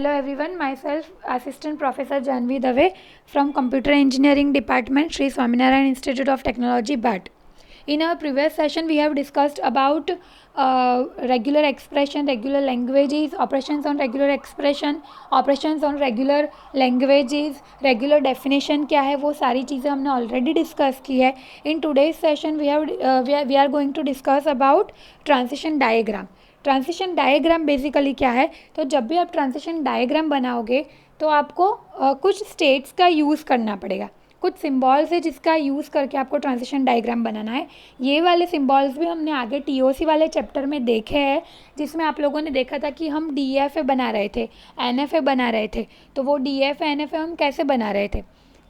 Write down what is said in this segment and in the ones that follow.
Hello everyone, myself Assistant Professor Janvi Dave from Computer Engineering Department, Sri Swaminarayan Institute of Technology, BAT. In our previous session, we have discussed about regular expression, regular languages, operations on regular expression, operations on regular languages, regular definition क्या है वो सारी चीज़ें हमने already discuss की है. In today's session, we are going to discuss about transition diagram. Transition diagram basically क्या है, तो जब भी आप ट्रांजिशन डायग्राम बनाओगे तो आपको कुछ स्टेट्स का यूज़ करना पड़ेगा, कुछ सिंबल्स है जिसका यूज़ करके आपको ट्रांजिशन डायग्राम बनाना है. ये वाले सिंबल्स भी हमने आगे टीओसी वाले चैप्टर में देखे हैं, जिसमें आप लोगों ने देखा था कि हम डीएफए बना रहे थे, एनएफए बना रहे थे. तो वो डीएफए एनएफए हम कैसे बना रहे थे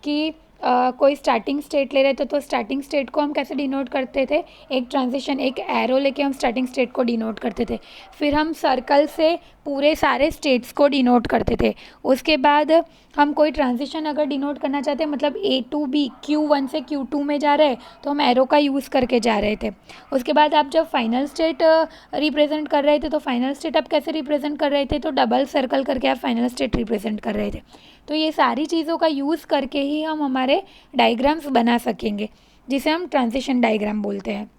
कि कोई स्टार्टिंग स्टेट ले रहे थे, तो स्टार्टिंग स्टेट को हम कैसे डिनोट करते थे, एक ट्रांजिशन एक एरो लेके हम स्टार्टिंग स्टेट को डिनोट करते थे. फिर हम सर्कल से पूरे सारे स्टेट्स को डिनोट करते थे. उसके बाद हम कोई ट्रांजिशन अगर डिनोट करना चाहते हैं, मतलब ए टू बी, Q1 से Q2 में जा रहे हैं, तो हम एरो का यूज़ करके जा रहे थे. उसके बाद आप जब फाइनल स्टेट रिप्रेजेंट कर रहे थे, तो फाइनल स्टेट आप कैसे रिप्रेजेंट कर रहे थे, तो डबल सर्कल करके आप फाइनल स्टेट रिप्रेजेंट कर रहे थे. तो ये सारी चीज़ों का यूज़ करके ही हम हमारे डायग्राम्स बना सकेंगे, जिसे हम ट्रांजिशन डायग्राम बोलते हैं.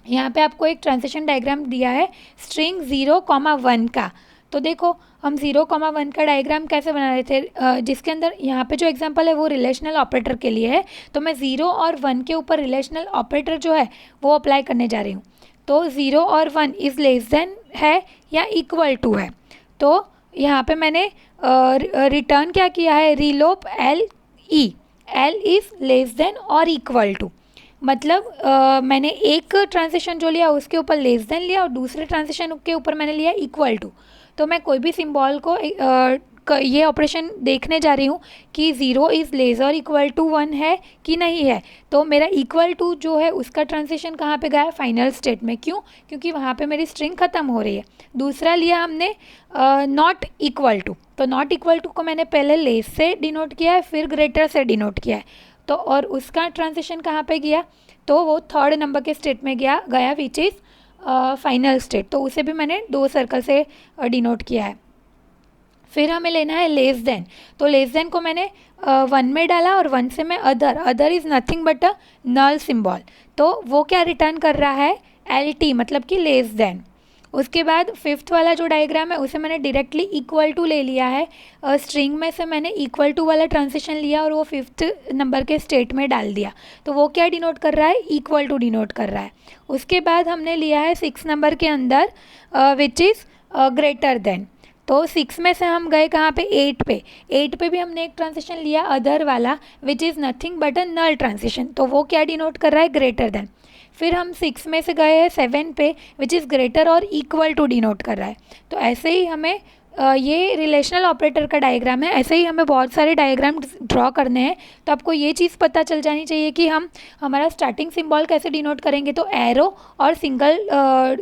यहाँ पे आपको एक ट्रांजिशन डायग्राम दिया है स्ट्रिंग 0,1 का. तो देखो हम 0,1 का डायग्राम कैसे बना रहे थे, जिसके अंदर यहाँ पे जो एग्जांपल है वो रिलेशनल ऑपरेटर के लिए है. तो मैं 0 और 1 के ऊपर रिलेशनल ऑपरेटर जो है वो अप्लाई करने जा रही हूँ. तो 0 और 1 इज़ लेस देन है या इक्वल टू है. तो यहाँ पे मैंने रिटर्न क्या किया है, रीलोप एल इज़ लेस देन और इक्वल टू. मतलब मैंने एक ट्रांजिशन जो लिया उसके ऊपर लेस देन लिया और दूसरे ट्रांजिशन के ऊपर मैंने लिया इक्वल टू. तो मैं कोई भी सिंबल को ये ऑपरेशन देखने जा रही हूँ कि 0 इज़ लेस और इक्वल टू 1 है कि नहीं है. तो मेरा इक्वल टू जो है उसका ट्रांजिशन कहाँ पे गया, फाइनल स्टेट में. क्यों? क्योंकि वहाँ पे मेरी स्ट्रिंग ख़त्म हो रही है. दूसरा लिया हमने नॉट इक्वल टू. तो नॉट इक्वल टू को मैंने पहले लेस से डिनोट किया है, फिर ग्रेटर से डिनोट किया है. तो और उसका ट्रांजिशन कहाँ पे गया, तो वो थर्ड नंबर के स्टेट में गया विच इज़ फाइनल स्टेट. तो उसे भी मैंने 2 सर्कल से डिनोट किया है. फिर हमें लेना है लेस देन. तो लेस देन को मैंने 1 में डाला और 1 से मैं other is nothing but a null symbol. तो वो क्या रिटर्न कर रहा है, LT, मतलब कि लेस देन. उसके बाद फिफ्थ वाला जो डायग्राम है उसे मैंने डायरेक्टली इक्वल टू ले लिया है. स्ट्रिंग में से मैंने इक्वल टू वाला ट्रांजिशन लिया और वो फिफ्थ नंबर के स्टेट में डाल दिया. तो वो क्या डिनोट कर रहा है, इक्वल टू डिनोट कर रहा है. उसके बाद हमने लिया है 6 नंबर के अंदर विच इज़ ग्रेटर देन. तो 6 में से हम गए कहाँ पे, 8 पे भी हमने एक ट्रांजिशन लिया अदर वाला which is nothing but a null transition. तो वो क्या डिनोट कर रहा है, ग्रेटर देन. फिर हम 6 में से गए हैं 7 पे विच इज़ ग्रेटर और इक्वल टू डिनोट कर रहा है. तो ऐसे ही हमें ये रिलेशनल ऑपरेटर का डायग्राम है. ऐसे ही हमें बहुत सारे डायग्राम ड्रॉ करने हैं. तो आपको ये चीज़ पता चल जानी चाहिए कि हम हमारा स्टार्टिंग सिंबल कैसे डिनोट करेंगे. तो एरो और सिंगल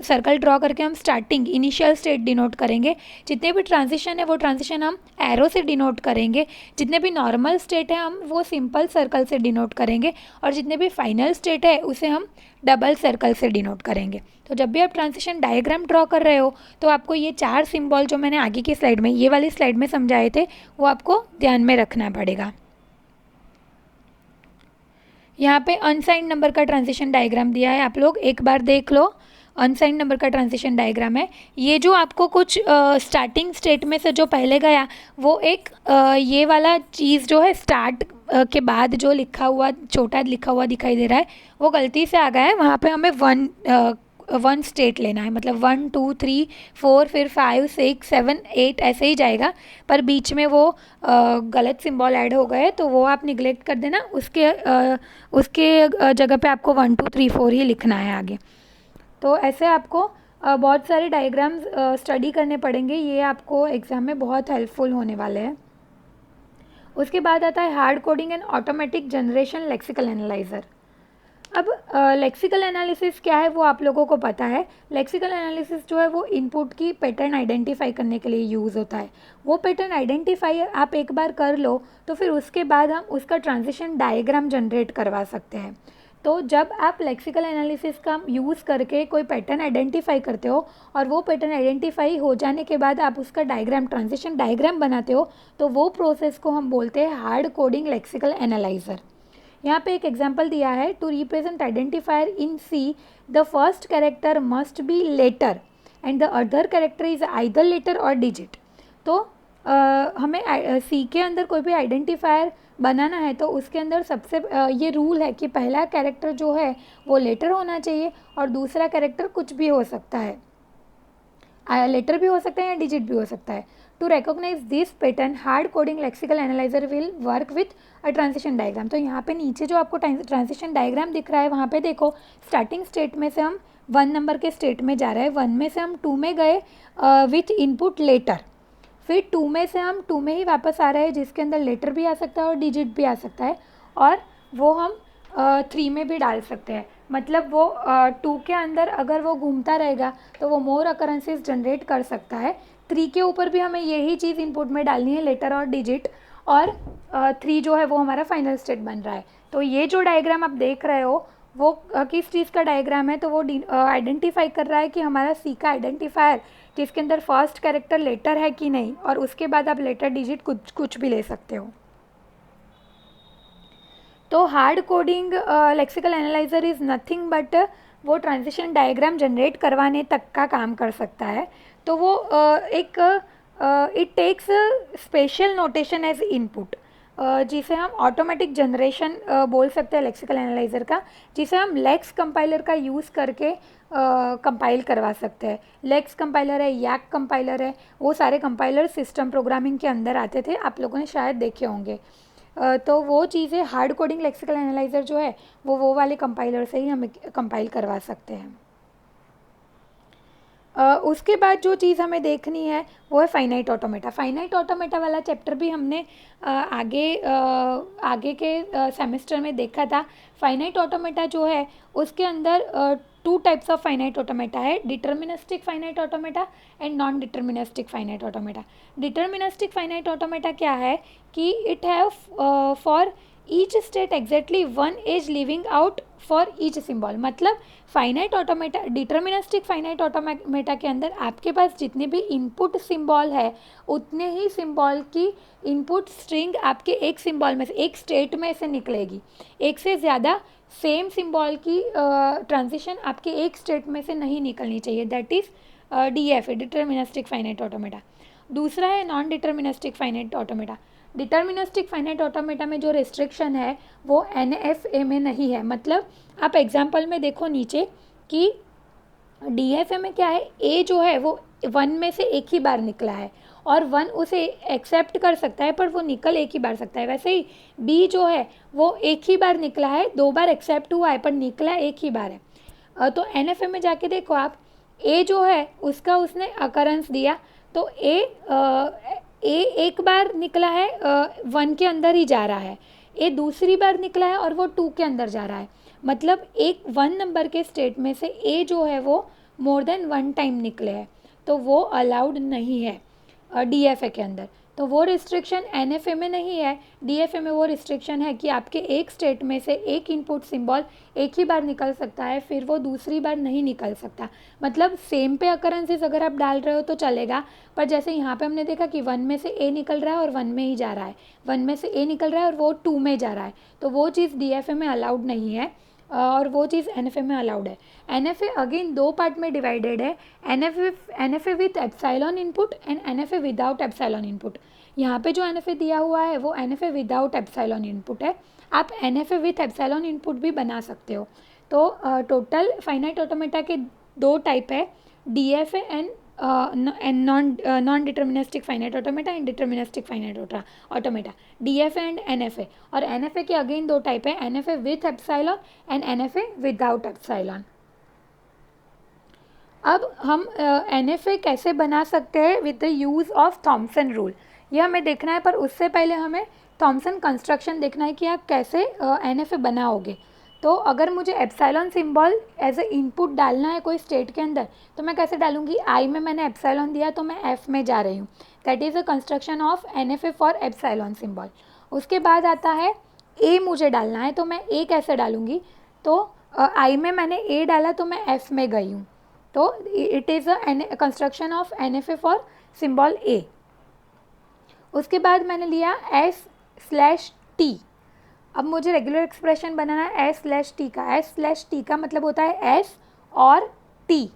सर्कल ड्रॉ करके हम स्टार्टिंग इनिशियल स्टेट डिनोट करेंगे. जितने भी ट्रांजिशन है वो ट्रांजिशन हम एरो से डिनोट करेंगे. जितने भी नॉर्मल स्टेट है हम वो सिंपल सर्कल से डिनोट करेंगे. और जितने भी फाइनल स्टेट है उसे हम डबल सर्कल से डिनोट करेंगे. तो जब भी आप ट्रांजिशन डायग्राम ड्रॉ कर रहे हो तो आपको ये 4 सिंबल जो मैंने आगे की स्लाइड में, ये वाली स्लाइड में समझाए थे, वो आपको ध्यान में रखना पड़ेगा. यहाँ पे अनसाइंड नंबर का ट्रांजिशन डायग्राम दिया है, आप लोग एक बार देख लो. अनसाइंड नंबर का ट्रांजिशन डायग्राम है. ये जो आपको कुछ स्टार्टिंग स्टेट में से जो पहले गया वो एक ये वाला चीज़ जो है स्टार्ट के बाद जो लिखा हुआ छोटा लिखा हुआ दिखाई दे रहा है वो गलती से आ गया है. वहाँ पे हमें 1 स्टेट लेना है, मतलब 1 2 3 4 फिर 5 6 7 8 ऐसे ही जाएगा. पर बीच में वो गलत सिंबल ऐड हो गए तो वो आप निगलेक्ट कर देना. उसके जगह पे आपको 1 2 3 4 ही लिखना है आगे. तो ऐसे आपको बहुत सारे डायग्राम्स स्टडी करने पड़ेंगे. ये आपको एग्ज़ाम में बहुत हेल्पफुल होने वाले हैं. उसके बाद आता है hard coding and automatic generation lexical analyser. अब लेक्सिकल एनालिसिस क्या है वो आप लोगों को पता है. लेक्सिकल एनालिसिस जो है वो इनपुट की पैटर्न आइडेंटिफाई करने के लिए यूज़ होता है. वो पैटर्न आइडेंटिफाई आप एक बार कर लो तो फिर उसके बाद हम उसका ट्रांजिशन डायग्राम जनरेट करवा सकते हैं. तो जब आप लेक्सिकल एनालिसिस का यूज़ करके कोई पैटर्न आइडेंटिफाई करते हो और वो पैटर्न आइडेंटिफाई हो जाने के बाद आप उसका डायग्राम, ट्रांजिशन डायग्राम बनाते हो, तो वो प्रोसेस को हम बोलते हैं हार्ड कोडिंग लेक्सिकल एनालाइजर। यहाँ पे एक एग्जांपल दिया है, to represent identifier in C the first character must be letter and the other character is either letter or digit. तो हमें सी के अंदर कोई भी आइडेंटिफायर बनाना है तो उसके अंदर सबसे ये रूल है कि पहला कैरेक्टर जो है वो लेटर होना चाहिए और दूसरा कैरेक्टर कुछ भी हो सकता है, लेटर भी हो सकता है या डिजिट भी हो सकता है। To recognise this pattern hard coding lexical analyser will work with a transition diagram. तो यहाँ पे नीचे जो आपको ट्रांजिशन डायग्राम दिख रहा है वहाँ पे देखो, स्टार्टिंग स्टेट में से हम 1 नंबर के स्टेट में जा रहे हैं, 1 में से हम 2 में गए विथ इनपुट लेटर, फिर 2 में से हम 2 में ही वापस आ रहे हैं जिसके अंदर लेटर भी आ सकता है और डिजिट भी आ सकता है, और वो हम 3 में भी डाल सकते हैं। मतलब वो 2 के अंदर अगर वो घूमता रहेगा तो वो मोर अकरेंसेस जनरेट कर सकता है। 3 के ऊपर भी हमें यही चीज़ इनपुट में डालनी है, लेटर और डिजिट, और 3 जो है वो हमारा फाइनल स्टेट बन रहा है। तो ये जो डायग्राम आप देख रहे हो वो किस चीज़ का डायग्राम है, तो वो आइडेंटिफाई कर रहा है कि हमारा सी का आइडेंटिफायर जिसके अंदर फर्स्ट कैरेक्टर लेटर है कि नहीं, और उसके बाद आप लेटर डिजिट कुछ भी ले सकते हो। तो hard coding lexical analyser is nothing but वो ट्रांजिशन डायग्राम जनरेट करवाने तक का काम कर सकता है। तो वो एक it takes special notation as input, जिसे हम ऑटोमेटिक जनरेशन बोल सकते हैं लेक्सिकल एनालाइजर का, जिसे हम लेक्स कंपाइलर का यूज़ करके कंपाइल करवा सकते हैं। लेक्स कंपाइलर है, याक कंपाइलर है, वो सारे कंपाइलर सिस्टम प्रोग्रामिंग के अंदर आते थे, आप लोगों ने शायद देखे होंगे। तो वो चीज़ें हार्ड कोडिंग लेक्सिकल एनालाइजर जो है वो वाले कंपाइलर से ही हम कंपाइल करवा सकते हैं। उसके बाद जो चीज़ हमें देखनी है वो है फाइनाइट ऑटोमेटा। फाइनाइट ऑटोमेटा वाला चैप्टर भी हमने आगे के सेमेस्टर में देखा था। फाइनाइट ऑटोमेटा जो है उसके अंदर 2 टाइप्स ऑफ फाइनाइट ऑटोमेटा है, deterministic finite automata and non deterministic finite automata. Deterministic finite automata क्या है कि it have for each state exactly 1 edge leaving out for each symbol. मतलब finite automata, deterministic finite automata के अंदर आपके पास जितने भी इनपुट सिंबल है उतने ही सिंबल की इनपुट स्ट्रिंग आपके एक सिंबल में से, एक स्टेट में से निकलेगी। एक से ज़्यादा सेम सिंबल की ट्रांजिशन आपके एक स्टेट में से नहीं निकलनी चाहिए, that is DFA, deterministic finite automata. दूसरा है non deterministic finite automata. Deterministic finite automata में जो रिस्ट्रिक्शन है वो NFA में नहीं है। मतलब आप एग्जाम्पल में देखो नीचे कि DFA में क्या है, A जो है वो 1 में से एक ही बार निकला है और 1 उसे एक्सेप्ट कर सकता है पर वो निकल एक ही बार सकता है। वैसे ही B जो है वो एक ही बार निकला है, 2 बार एक्सेप्ट हुआ है पर निकला एक ही बार है। तो NFA में जाके देखो आप, A जो है उसका उसने अकरेंस दिया, तो A एक बार निकला है 1 के अंदर ही जा रहा है, A दूसरी बार निकला है और वो 2 के अंदर जा रहा है। मतलब एक 1 नंबर के स्टेट में से A जो है वो मोर देन 1 टाइम निकले हैं, तो वो अलाउड नहीं है DFA के अंदर। तो वो रिस्ट्रिक्शन NFA में नहीं है। DFA में वो रिस्ट्रिक्शन है कि आपके एक स्टेट में से एक इनपुट सिंबल एक ही बार निकल सकता है, फिर वो दूसरी बार नहीं निकल सकता। मतलब सेम पे अकरेंसेस अगर आप डाल रहे हो तो चलेगा, पर जैसे यहाँ पे हमने देखा कि 1 में से A निकल रहा है और 1 में ही जा रहा है, 1 में से A निकल रहा है और वो 2 में जा रहा है, तो वो चीज़ DFA में अलाउड नहीं है और वो चीज़ NFA में अलाउड है। NFA अगेन 2 पार्ट में डिवाइडेड है, NFA with epsilon input and NFA without epsilon input. यहाँ पे जो NFA दिया हुआ है वो NFA विदाउट एप्सिलॉन इनपुट है। आप NFA विथ एप्सिलॉन इनपुट भी बना सकते हो। तो टोटल फाइनाइट ऑटोमेटा के 2 टाइप है, DFA and non deterministic finite automata and deterministic finite automata, DFA and NFA। और NFA के अगेन 2 टाइप है, NFA with epsilon and NFA without epsilon. अब हम NFA कैसे बना सकते हैं with the use of Thompson rule, ये हमें देखना है। पर उससे पहले हमें थॉम्सन कंस्ट्रक्शन देखना है कि आप कैसे NFA बनाओगे। तो अगर मुझे epsilon symbol as a input डालना है कोई स्टेट के अंदर, तो मैं कैसे डालूंगी, I में मैंने एप्सिलॉन दिया तो मैं F में जा रही हूँ, that is a construction of NFA for epsilon symbol. उसके बाद आता है A मुझे डालना है, तो मैं A कैसे डालूंगी, तो आई में मैंने ए डाला तो मैं एफ में गई हूँ, तो it is a construction of N F A for symbol a. उसके बाद मैंने लिया एस स्लैश टी। अब मुझे रेगुलर एक्सप्रेशन बनाना है एस स्लैश टी का। एस स्लैश टी का मतलब होता है एस और टी।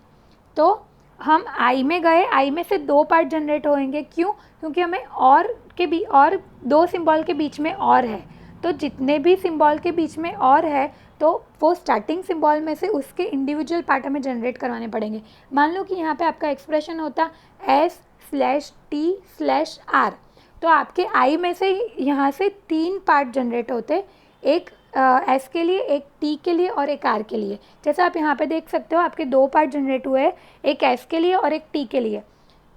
तो हम आई में गए, आई में से दो पार्ट जनरेट होंगे, क्यों? क्योंकि हमें और दो सिंबल के बीच में और है, तो जितने भी सिंबल के बीच में और है तो वो स्टार्टिंग सिंबल में से उसके इंडिविजुअल पार्ट हमें जनरेट करवाने पड़ेंगे। मान लो कि यहाँ पे आपका एक्सप्रेशन होता S slash T slash R, तो आपके आई में से यहाँ से तीन पार्ट जनरेट होते, एक एस के लिए, एक टी के लिए और एक आर के लिए। जैसे आप यहाँ पे देख सकते हो आपके दो पार्ट जनरेट हुए हैं, एक एस के लिए और एक टी के लिए।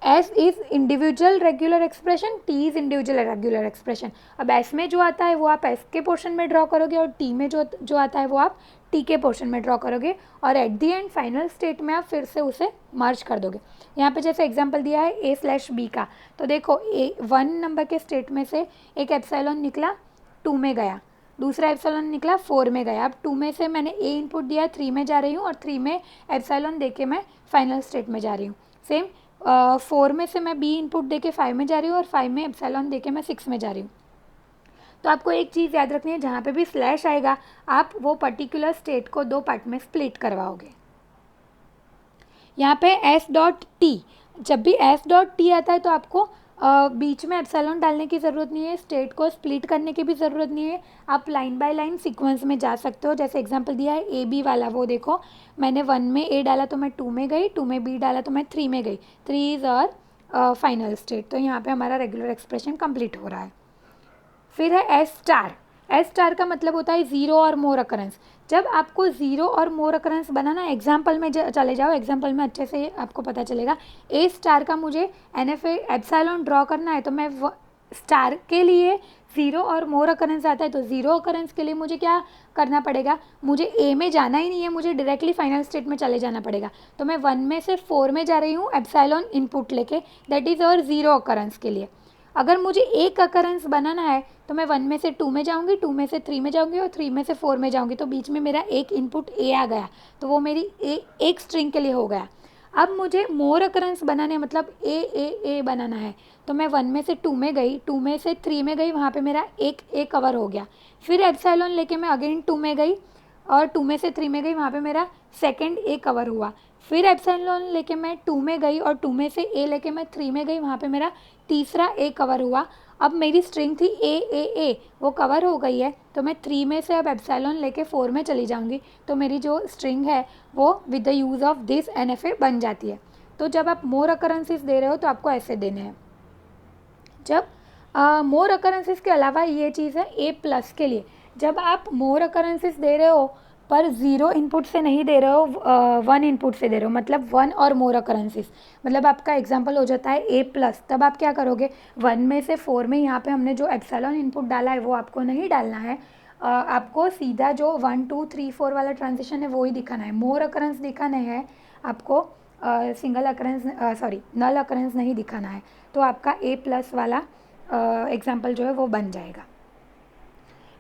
S is individual regular expression, T is individual regular expression. अब एस में जो आता है वो आप एस के पोर्शन में ड्रॉ करोगे और टी में जो आता है वो आप टी के पोर्शन में ड्रॉ करोगे, और at the and final state में आप फिर से उसे मर्ज कर दोगे। यहाँ पे जैसे एग्जांपल दिया है ए स्लैश बी का, तो देखो ए 1 नंबर के स्टेट में से एक एप्सिलॉन निकला 2 में गया, दूसरा एप्सिलॉन निकला 4 में गया। अब 2 में से मैंने ए इनपुट दिया, 3 में जा रही हूँ और 3 में एप्सिलॉन दे के मैं फाइनल स्टेट में जा रही हूँ। सेम 4 में से मैं बी इनपुट दे के 5 में जा रही हूँ और 5 में एप्सिलॉन दे के मैं 6 में जा रही हूँ। तो आपको एक चीज़ याद रखनी है, जहाँ पे भी स्लैश आएगा आप वो पर्टिकुलर स्टेट को दो पार्ट में स्प्लिट करवाओगे। यहाँ पे एस डॉट टी, जब भी एस डॉट टी आता है तो आपको बीच में एप्सिलॉन डालने की ज़रूरत नहीं है, स्टेट को स्प्लिट करने की भी ज़रूरत नहीं है, आप लाइन बाय लाइन सीक्वेंस में जा सकते हो। जैसे एग्जांपल दिया है ए बी वाला, वो देखो मैंने 1 में ए डाला तो मैं 2 में गई, 2 में बी डाला तो मैं 3 में गई, 3 इज़ और फाइनल स्टेट। तो यहाँ पे हमारा रेगुलर एक्सप्रेशन कंप्लीट हो रहा है। फिर है एस स्टार। एस स्टार का मतलब होता है ज़ीरो और मोर अकरेंस। जब आपको ज़ीरो और मोर अकरेंस बनाना, एग्जाम्पल में चले जाओ, एग्जाम्पल में अच्छे से आपको पता चलेगा। ए स्टार का मुझे एन एफ एप्सिलॉन ड्रॉ करना है, तो मैं स्टार के लिए ज़ीरो और मोर अकरेंस आता है, तो ज़ीरो अकरेंस के लिए मुझे क्या करना पड़ेगा, मुझे ए में जाना ही नहीं है, मुझे डायरेक्टली फाइनल स्टेट में चले जाना पड़ेगा। तो मैं 1 में से 4 में जा रही हूँ एप्सिलॉन इनपुट लेके, दैट इज़ और ज़ीरो अकरेंस के लिए। अगर मुझे एक अकरेंस बनाना है तो मैं 1 में से 2 में जाऊंगी, 2 में से 3 में जाऊंगी और 3 में से 4 में जाऊंगी, तो बीच में मेरा एक इनपुट ए आ गया, तो वो मेरी एक स्ट्रिंग के लिए हो गया। अब मुझे मोर अकरेंस बनाने, मतलब ए बनाना है, तो मैं 1 में से 2 में गई, 2 में से 3 में गई, वहाँ पे मेरा एक ए कवर हो गया। फिर एप्सिलॉन लेके मैं अगेन 2 में गई और 2 में से 3 में गई, वहाँ पे मेरा सेकेंड ए कवर हुआ। फिर एप्सिलॉन लेके मैं 2 में गई और 2 में से ए लेके मैं 3 में गई, वहाँ पे मेरा तीसरा ए कवर हुआ। अब मेरी स्ट्रिंग थी ए, वो कवर हो गई है, तो मैं 3 में से अब एप्सिलॉन लेके 4 में चली जाऊंगी, तो मेरी जो स्ट्रिंग है वो with the use of this N F A बन जाती है। तो जब आप मोर अकरेंसेस दे रहे हो तो आपको ऐसे देने हैं। जब मोर अकरेंसेस के अलावा ये चीज़ है ए प्लस के लिए, जब आप मोर अकरेंसेस दे रहे हो पर ज़ीरो इनपुट से नहीं दे रहे हो, 1 इनपुट से दे रहे हो, मतलब 1 और मोर अकरेंसेस, मतलब आपका एग्जांपल हो जाता है ए प्लस। तब आप क्या करोगे, 1 में से 4 में यहाँ पे हमने जो एप्सिलॉन इनपुट डाला है वो आपको नहीं डालना है, आपको सीधा जो 1 2 3 4 वाला ट्रांजिशन है वो ही दिखाना है। मोर अकरेंस दिखाने हैं आपको, सिंगल अकरेंस, सॉरी नल अकरेंस नहीं दिखाना है, तो आपका ए प्लस वाला एग्जाम्पल जो है वो बन जाएगा।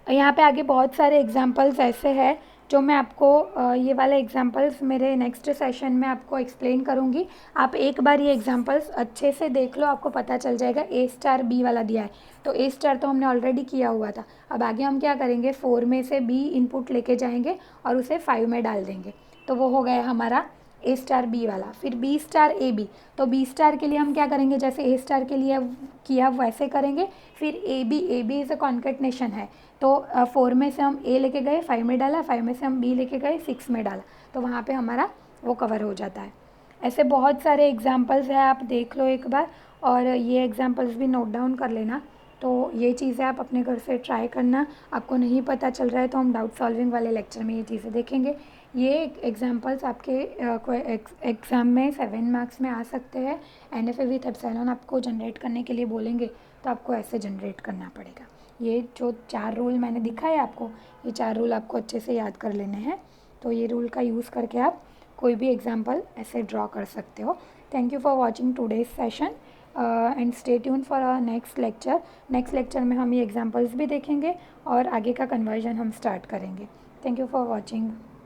यहाँ पे आगे बहुत सारे एग्जाम्पल्स ऐसे हैं जो मैं आपको ये वाले एग्जाम्पल्स मेरे नेक्स्ट सेशन में आपको एक्सप्लेन करूँगी। आप एक बार ये एग्जाम्पल्स अच्छे से देख लो, आपको पता चल जाएगा। ए स्टार बी वाला दिया है, तो ए स्टार तो हमने ऑलरेडी किया हुआ था। अब आगे हम क्या करेंगे, 4 में से बी इनपुट लेके जाएंगे और उसे 5 में डाल देंगे, तो वो हो गया हमारा ए स्टार बी वाला। फिर बी स्टार ए बी, तो बी स्टार के लिए हम क्या करेंगे, जैसे ए स्टार के लिए किया वैसे करेंगे। फिर A B is a concatenation है, तो 4 में से हम ए लेके गए, 5 में डाला, 5 में से हम बी लेके गए, 6 में डाला, तो वहाँ पे हमारा वो कवर हो जाता है। ऐसे बहुत सारे एग्जाम्पल्स हैं, आप देख लो एक बार, और ये एग्जाम्पल्स भी नोट डाउन कर लेना। तो ये चीज़ें आप अपने घर से ट्राई करना। आपको नहीं पता चल रहा है तो हम डाउट सॉल्विंग वाले लेक्चर में ये चीज़ें देखेंगे। ये एग्जाम्पल्स आपके एग्ज़ाम में 7 मार्क्स में आ सकते हैं। N F A with epsilon आपको जनरेट करने के लिए बोलेंगे, तो आपको ऐसे जनरेट करना पड़ेगा। ये जो 4 रूल मैंने दिखाए आपको, ये 4 रूल आपको अच्छे से याद कर लेने हैं। तो ये रूल का यूज़ करके आप कोई भी एग्जाम्पल ऐसे ड्रॉ कर सकते हो। Thank you for watching today's session and stay tune for our next lecture. Next lecture में हम ये एग्जाम्पल्स भी देखेंगे और आगे का कन्वर्जन हम स्टार्ट करेंगे। Thank you for watching.